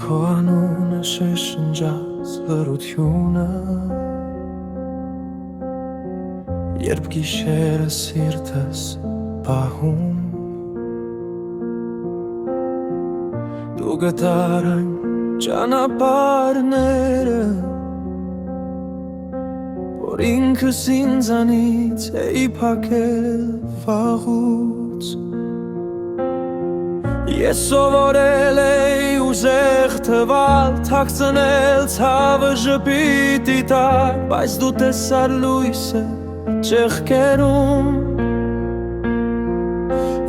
Քո անունը շշնջաց լռությունը, երբ գիշերը սիրտս պահում, դու գտար այն ճանապարհները, որ ինքս ինձանից էի փակել վաղուց։ Ես սովորել էի ուզեղ թվալ, թաքցնել ցավը ժպիտի տակ, բայց դու տեսար լույսը ճեղքերում,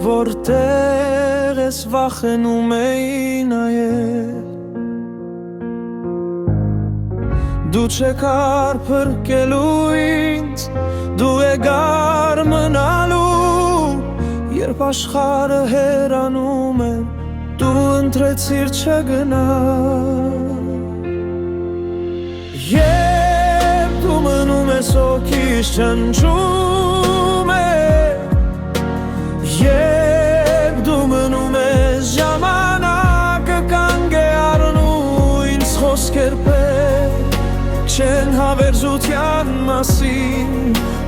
որտեղ ես վախենում էի նայել։ Դու չեկար փրկելու ինձ, դու եկար մնալու, երբ աշխարհը հեռանում է, դու ընտրեցիր չգնալ։ Երբ դու մնում ես հոգիս չնչում է, երբ դու մնում ես ժամանակը կանգ է առնում, ինձ խոսքեր պես չեն հավերժության մասին,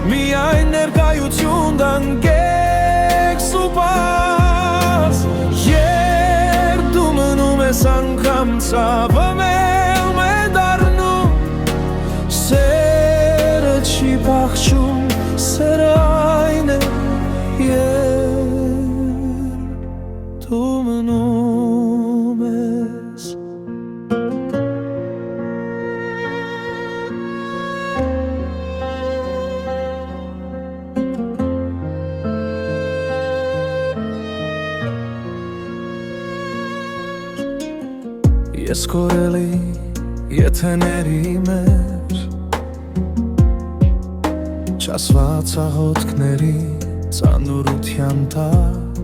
միայն ներկայություն դանգեքս ու պարզ։ Երբ դու մնում ես անգամ ցավը մեղմ է դառնում, սերը չի փախչում, սերը այն է, երբ դու մնում ես։ Ես կորել էի եթեների մեջ, չասված աղոթքների ծանրության տակ,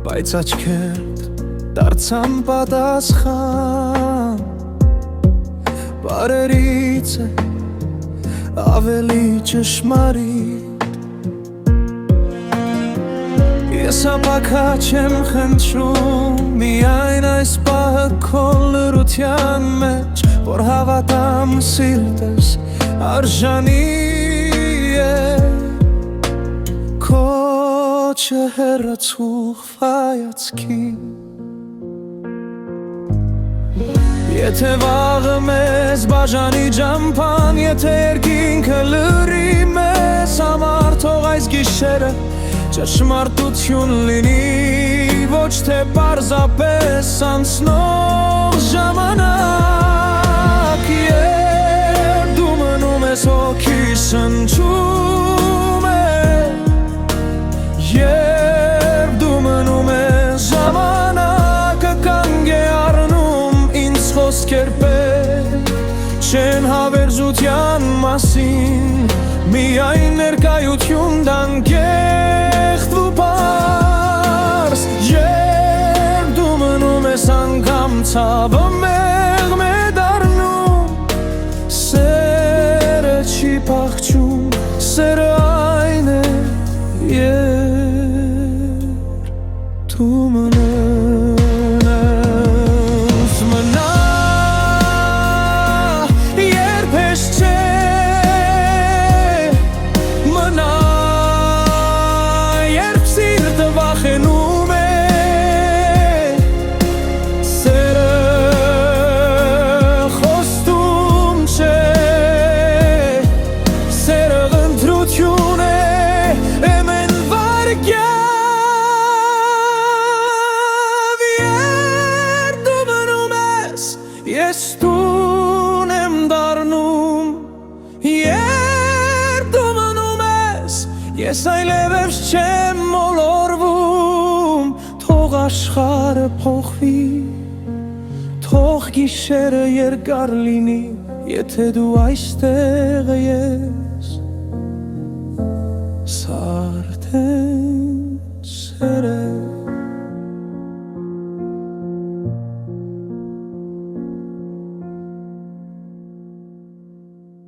բայց աչքերդ դարձան պատասխան, բարերից է ավելի ճշմարիտ։ Ես ապակա չեմ խնդրում, միայն այս պահը քո լռության մեջ, որ հավատամ սիրտս արժանի է քո չհեռացող հայացքին։ Եթե վաղը մեզ բաժանի ճամփան, եթե երկինքը լռի մեզ համար, թող այս գիշերը ճշմարտություն լինի, ոչ թե պարզապես անցնող ժամանակ։ Երբ դու մնում ես հոգիս շնչում է, երբ դու մնում ես ժամանակը կանգ է առնում, ինձ խոսքեր պես չեն հավերժության մասին, միայն ներկայություն դանգեքտ ու պարզ։ Երբ դու մնում ես անգամ ցավը մեղմ է դառնում, սերը չի փախչում, սերը այն է, երբ դու մնաս մնա, երբ հեշտ չէ վախենում է, սերը խոստում չէ, սերը ընտրություն է, ամեն վայրկյան։ Երբ դու մնում ես, ես տուն եմ դառնում, երբ դու մնում ես, ես այլևս չեմ մոլորվում, թող աշխարհը փոխվի, թող գիշերը երկար լինի, եթե դու այստեղ ես։